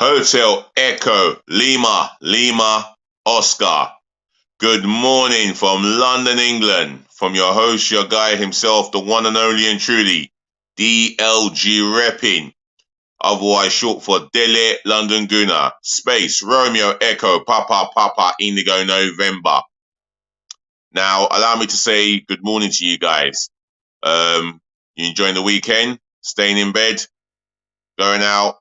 Hotel Echo, Lima, Oscar. Good morning from London, England. From your host, your guy himself, the one and only and truly, DLG Reppin'. Otherwise short for Dele London Guna. Space, Romeo Echo, Papa, Indigo November. Now, allow me to say good morning to you guys. You enjoying the weekend? Staying in bed? Going out?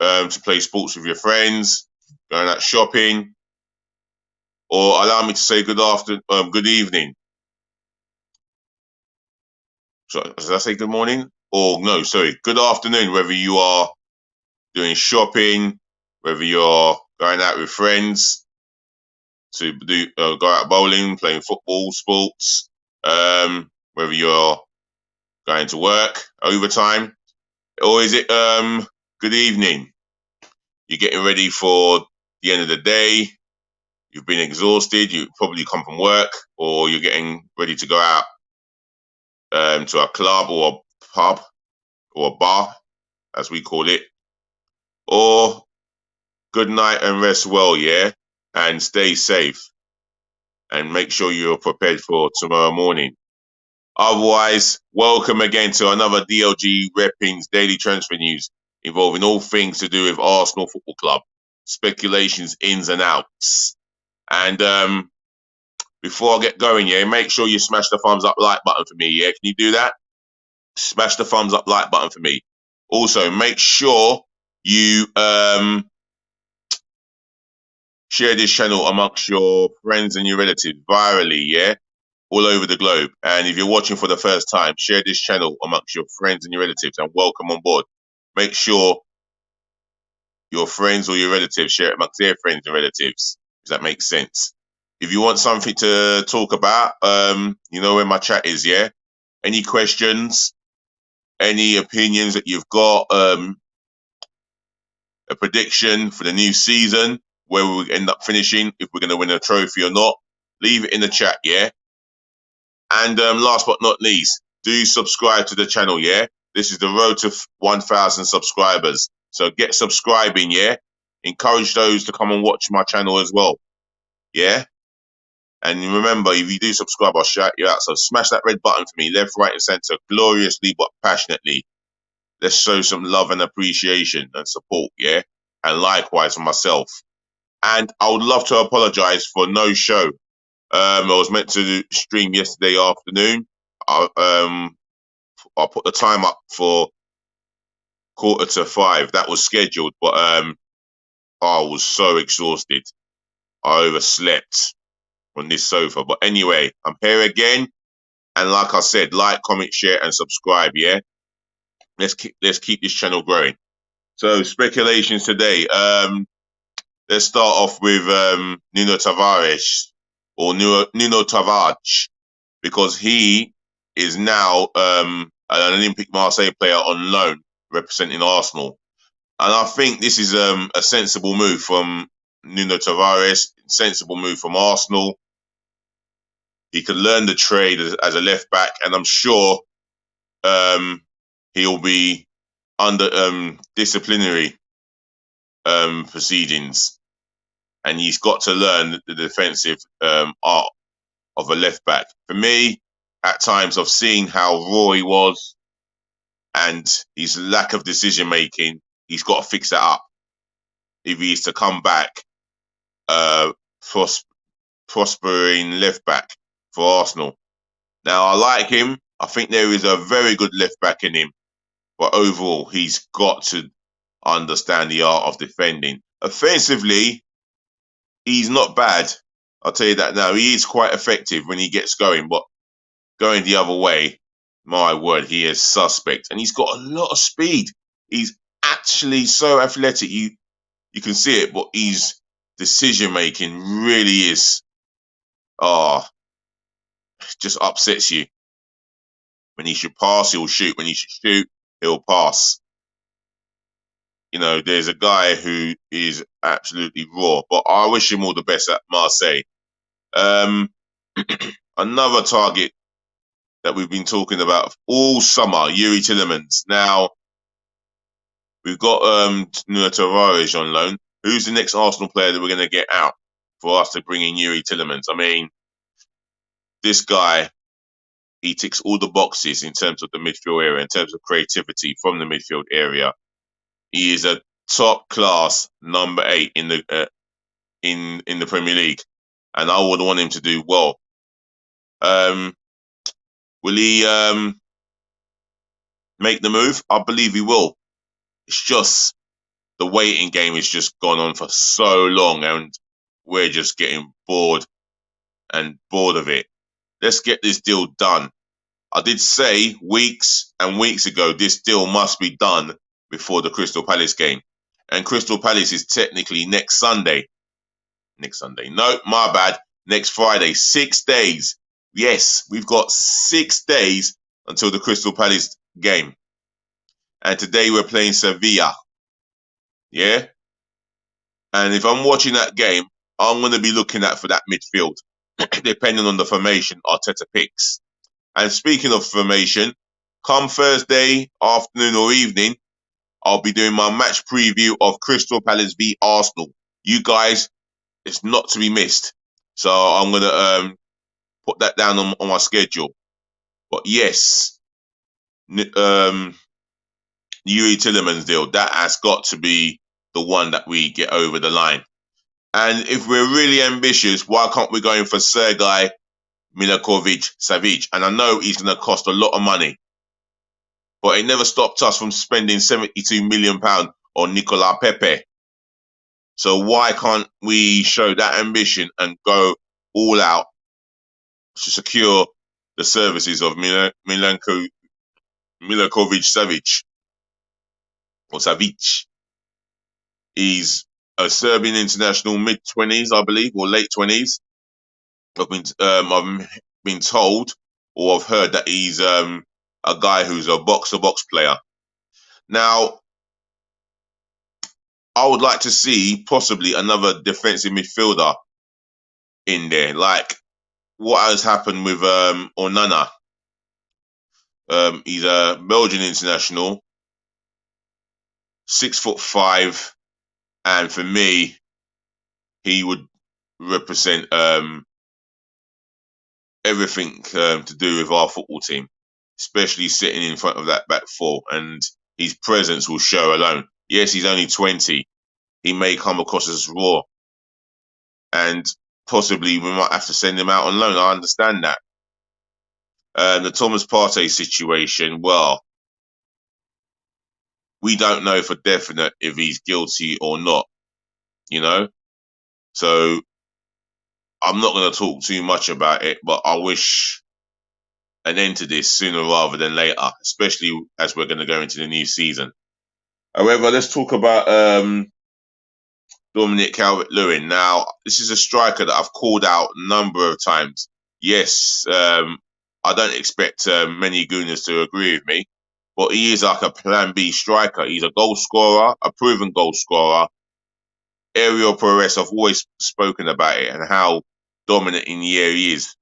To play sports with your friends, going out shopping, or allow me to say good evening. So, did I say good morning? Or no, sorry, good afternoon, whether you are doing shopping, whether you're going out with friends to go out bowling, playing football, sports, whether you're going to work, overtime, or is it good evening? You're getting ready for the end of the day. You've been exhausted. You probably come from work, or you're getting ready to go out to a club or a pub or a bar, as we call it. Or good night and rest well, yeah, and stay safe, and make sure you're prepared for tomorrow morning. Otherwise, welcome again to another DLG Reppin'S daily transfer news involving all things to do with Arsenal Football Club, speculations, ins and outs. And before I get going, yeah, make sure you smash the thumbs up like button for me, yeah? Can you do that? Smash the thumbs up like button for me. Also, make sure you share this channel amongst your friends and your relatives virally, yeah? All over the globe. And if you're watching for the first time, share this channel amongst your friends and your relatives and welcome on board. Make sure your friends or your relatives share it amongst their friends and relatives. Does that make sense? If you want something to talk about, you know where my chat is, yeah? Any questions, any opinions that you've got, a prediction for the new season, where we end up finishing, if we're going to win a trophy or not, leave it in the chat, yeah? And last but not least, do subscribe to the channel, yeah? This is the road to 1,000 subscribers. So get subscribing, yeah? Encourage those to come and watch my channel as well, yeah? And remember, if you do subscribe, I'll shout you out. So smash that red button for me, left, right, and centre, gloriously but passionately. Let's show some love and appreciation and support, yeah? And likewise for myself. And I would love to apologise for no show. I was meant to stream yesterday afternoon. I put the time up for 4:45. That was scheduled, but I was so exhausted. I overslept on this sofa. But anyway, I'm here again. And like I said, like, comment, share, and subscribe, yeah? Let's keep this channel growing. So, speculations today. Let's start off with Nuno Tavares, or Nuno Tavares, because he is now an Olympique Marseille player on loan representing Arsenal. And I think this is a sensible move from Nuno Tavares, sensible move from Arsenal. He could learn the trade as a left back, and I'm sure he'll be under disciplinary proceedings, and he's got to learn the defensive art of a left back. For me, at times I've seen how raw he was and his lack of decision making. He's got to fix that up if he is to come back prospering left back for Arsenal. Now, I like him. I think there is a very good left back in him. But overall, he's got to understand the art of defending. Offensively, he's not bad. I'll tell you that now. He is quite effective when he gets going. But going the other way, my word, he is suspect. And he's got a lot of speed. He's actually so athletic. You can see it, but his decision-making really is... just upsets you. When he should pass, he'll shoot. When he should shoot, he'll pass. You know, there's a guy who is absolutely raw, but I wish him all the best at Marseille. Another target that we've been talking about all summer, Yuri Tillemans. Now, We've got Torreira on loan. Who's the next Arsenal player that we're going to get out for us to bring in Yuri Tillemans? I mean, this guy, he ticks all the boxes in terms of the midfield area, in terms of creativity from the midfield area. He is a top class number 8 in the Premier League, and I would want him to do well. Will he make the move? I believe he will. It's just the waiting game has just gone on for so long, and we're just getting bored of it. Let's get this deal done. I did say weeks and weeks ago this deal must be done before the Crystal Palace game. And Crystal Palace is technically next Sunday. No, my bad. Next Friday. 6 days. Yes, we've got 6 days until the Crystal Palace game. And today we're playing Sevilla. Yeah? And if I'm watching that game, I'm going to be looking out for that midfield, depending on the formation Arteta picks. And speaking of formation, come Thursday afternoon or evening, I'll be doing my match preview of Crystal Palace v Arsenal. You guys, it's not to be missed. So I'm going to put that down on my schedule. But yes, Yuri Tillemans deal, that has got to be the one that we get over the line. And if we're really ambitious, why can't we go in for Sergei Milinkovic-Savic? And I know he's going to cost a lot of money, but it never stopped us from spending £72 million on Nicola Pepe. So why can't we show that ambition and go all out to secure the services of Milinkovic-Savic or Savic? He's a Serbian international, mid-20s, I believe, or late 20s. I've been told, or I've heard that he's a guy who's a box-to-box player. Now, I would like to see possibly another defensive midfielder in there, like what has happened with Onana. He's a Belgian international, 6'5", and for me, he would represent everything to do with our football team, especially sitting in front of that back four, and his presence will show alone. Yes, he's only 20. He may come across as raw, and possibly we might have to send him out on loan. I understand that. The Thomas Partey situation, well, we don't know for definite if he's guilty or not, you know? So I'm not going to talk too much about it, but I wish an end to this sooner rather than later, especially as we're going to go into the new season. However, let's talk about Dominic Calvert-Lewin. Now, this is a striker that I've called out a number of times. Yes, I don't expect many Gooners to agree with me, but he is like a plan B striker. He's a goal scorer, a proven goal scorer. Aerial prowess, I've always spoken about it and how dominant in the air he is.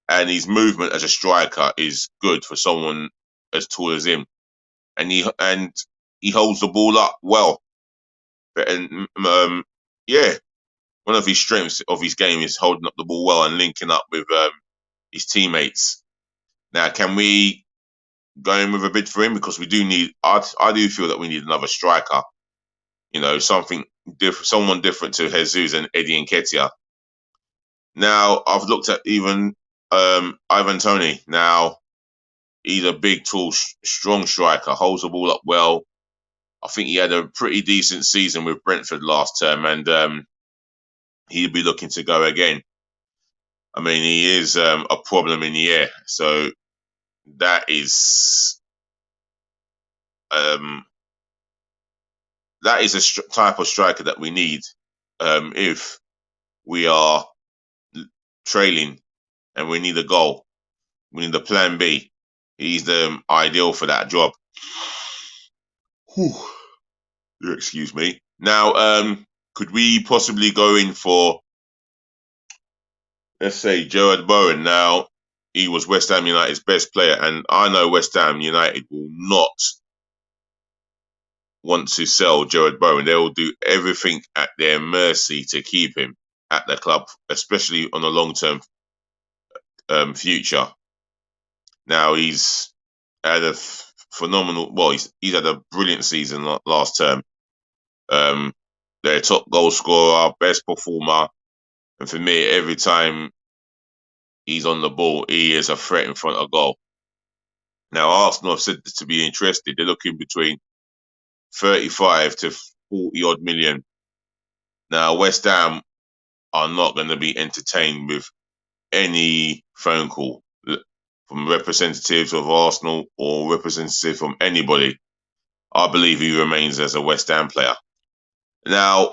And his movement as a striker is good for someone as tall as him. And he holds the ball up well. And yeah, one of his strengths of his game is holding up the ball well and linking up with his teammates. Now, can we go in with a bid for him? Because we do need, I do feel that we need another striker. You know, something different, someone different to Jesus and Eddie Nketiah. Now, I've looked at even Ivan Toney. Now, he's a big, tall, strong striker, holds the ball up well. I think he had a pretty decent season with Brentford last term, and he'd be looking to go again. I mean, he is a problem in the air, so that is a type of striker that we need if we are trailing and we need a goal. We need a plan B. He's the ideal for that job. Whew. Excuse me. Now, could we possibly go in for, let's say, Gerard Bowen? Now, he was West Ham United's best player, and I know West Ham United will want to sell Jared Bowen, they will do everything at their mercy to keep him at the club, especially on a long-term future. Now he's had a phenomenal. Well, he's had a brilliant season last term. Their top goal scorer, best performer, and for me, every time he's on the ball, he is a threat in front of goal. Now Arsenal have said to be interested. They're looking between 35 to 40 odd million. Now West Ham are not going to be entertained with any phone call from representatives of Arsenal or representative from anybody. I believe he remains as a West Ham player. Now,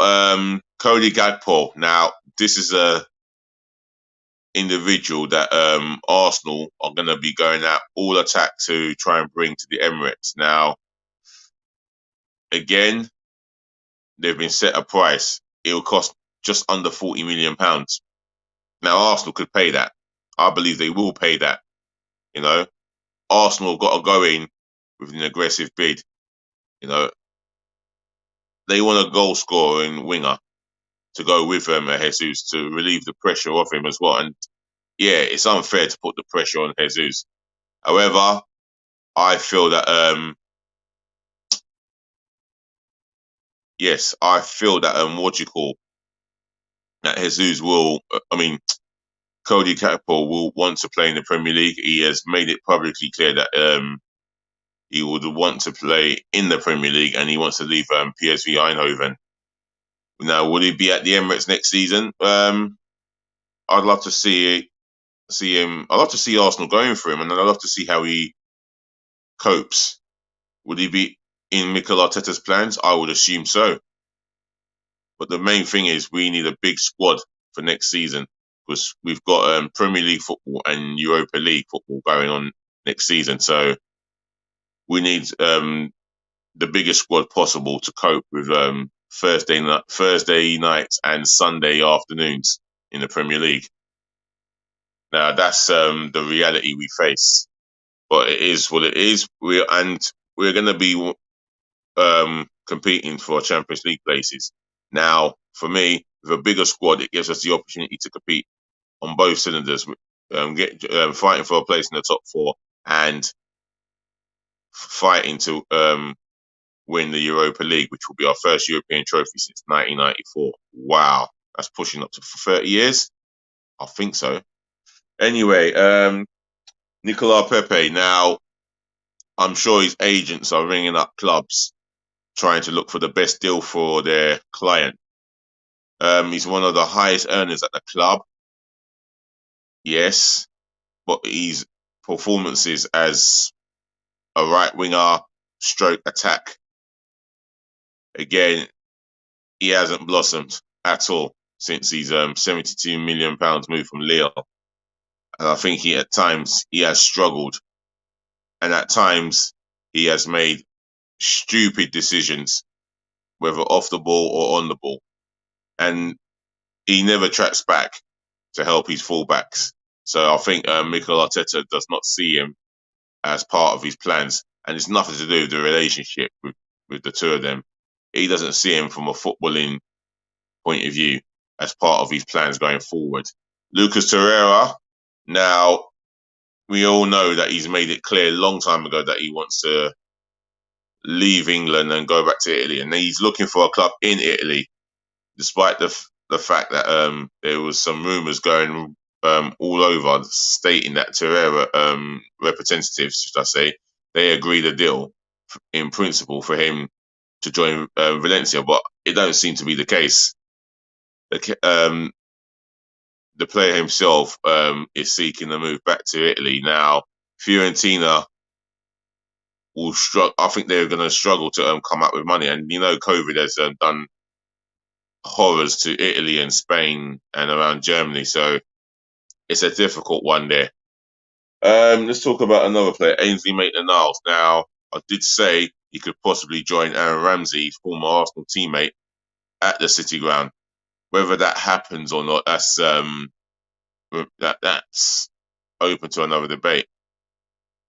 Cody Gadpal. Now, this is a individual that Arsenal are going to be going out all attack to try and bring to the Emirates. Now, again, they've been set a price. It will cost just under £40 million. Now, Arsenal could pay that. I believe they will pay that. You know, Arsenal have got to go in with an aggressive bid. You know, they want a goal scorer and winger to go with Jesus to relieve the pressure off him as well. And yeah, it's unfair to put the pressure on Jesus. However, I feel that that Jesus will. Cody Gadpal will want to play in the Premier League. He has made it publicly clear that he would want to play in the Premier League and he wants to leave PSV Eindhoven. Now, will he be at the Emirates next season? I'd love to see him. I'd love to see Arsenal going for him, and I'd love to see how he copes. Would he be in Mikel Arteta's plans? I would assume so. But the main thing is we need a big squad for next season because we've got Premier League football and Europa League football going on next season. So we need the biggest squad possible to cope with Thursday nights and Sunday afternoons in the Premier League. Now that's the reality we face, but it is what it is. We're going to be competing for Champions League places. Now, for me, with a bigger squad, it gives us the opportunity to compete on both cylinders, fighting for a place in the top four and fighting to win the Europa League, which will be our first European trophy since 1994. Wow, that's pushing up to 30 years. I think so. Anyway, Nicola Pepe. Now, I'm sure his agents are ringing up clubs trying to look for the best deal for their client. He's one of the highest earners at the club. Yes, but his performances as a right winger, stroke attack, again, he hasn't blossomed at all since his £72 million move from Lille. And I think at times he has struggled. And at times he has made stupid decisions, whether off the ball or on the ball. And he never tracks back to help his fullbacks. So I think Mikel Arteta does not see him as part of his plans. And it's nothing to do with the relationship with the two of them. He doesn't see him from a footballing point of view as part of his plans going forward. Lucas Torreira, now, we all know that he's made it clear a long time ago that he wants to leave England and go back to Italy. And he's looking for a club in Italy, despite the fact that there was some rumours going all over stating that Torreira representatives, should I say, they agreed a deal in principle for him to join Valencia, but it don't seem to be the case. The player himself is seeking a move back to Italy. Now, Fiorentina will struggle. I think they're going to struggle to come up with money. And, COVID has done horrors to Italy and Spain and around Germany. So it's a difficult one there. Let's talk about another player, Ainsley Maitland. Now, I did say he could possibly join Aaron Ramsey, his former Arsenal teammate, at the City Ground. Whether that happens or not, that's open to another debate.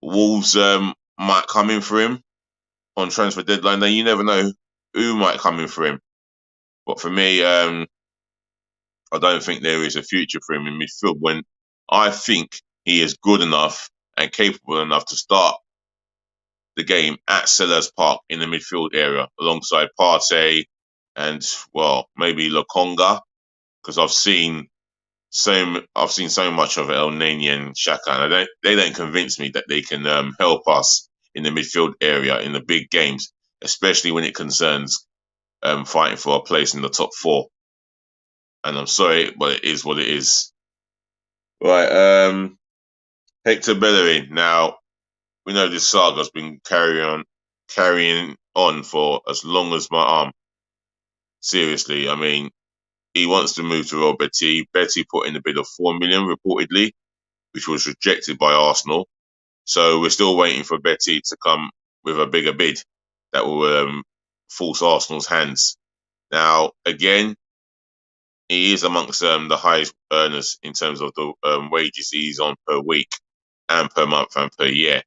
Wolves might come in for him. on transfer deadline day, you never know who might come in for him. But for me, I don't think there is a future for him in midfield when I think he is good enough and capable enough to start the game at Sellers Park in the midfield area alongside Partey and, well, maybe Lokonga, because I've seen so much of El Nini and Xhaka, and they don't convince me that they can help us in the midfield area in the big games, especially when it concerns fighting for a place in the top four. And I'm sorry, but it is what it is. Right, Hector Bellerin. Now, we know this saga's been carrying on for as long as my arm. Seriously, I mean, he wants to move to Real Betis. Betis put in a bid of 4 million reportedly, which was rejected by Arsenal. So we're still waiting for Betis to come with a bigger bid that will force Arsenal's hands. Now, again, he is amongst the highest earners in terms of the wages he's on per week and per month and per year.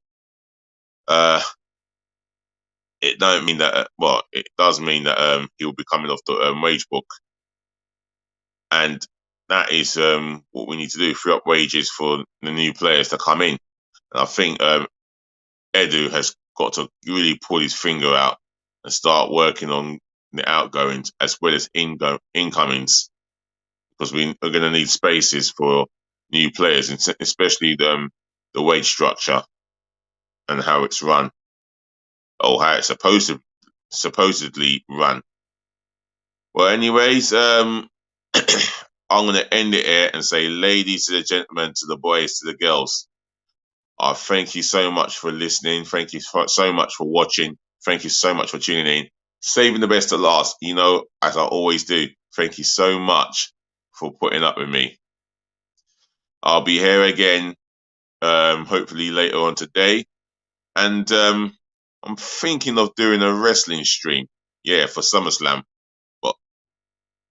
It don't mean that. Well, it does mean that he will be coming off the wage book, and that is what we need to do: free up wages for the new players to come in. And I think Edu has got to really pull his finger out and start working on the outgoings as well as incomings, because we are going to need spaces for new players, especially the wage structure and how it's run, or how it's supposedly run. Well, anyways, I'm going to end it here and say, ladies to the gentlemen, to the boys, to the girls, thank you so much for listening. Thank you so much for watching. Thank you so much for tuning in. Saving the best at last, as I always do. Thank you so much for putting up with me. I'll be here again, hopefully later on today. And I'm thinking of doing a wrestling stream, for SummerSlam. But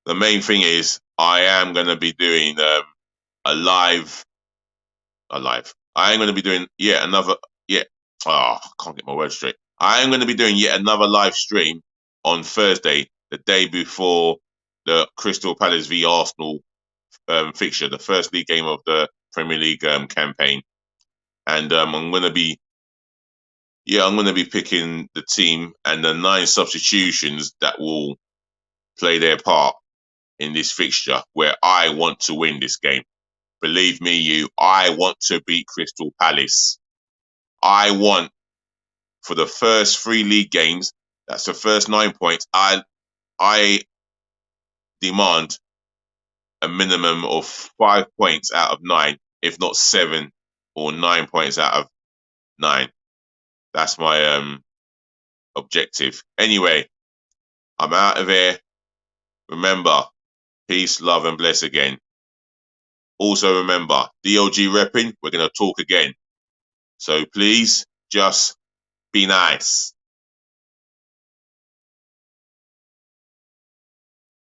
the main thing is, I am going to be doing a live. I am going to be doing I can't get my words straight. I am going to be doing yet another live stream on Thursday, the day before the Crystal Palace v Arsenal fixture, the first league game of the Premier League campaign. And I'm going to be picking the team and the 9 substitutions that will play their part in this fixture, where I want to win this game. Believe me, I want to beat Crystal Palace. I want, for the first 3 league games, that's the first 9 points, I demand a minimum of 5 points out of 9, if not 7 or 9 points out of 9. That's my objective. Anyway, I'm out of here. Remember, peace, love, and bless again. Also remember, DLG Reppin', we're going to talk again. So please, just be nice.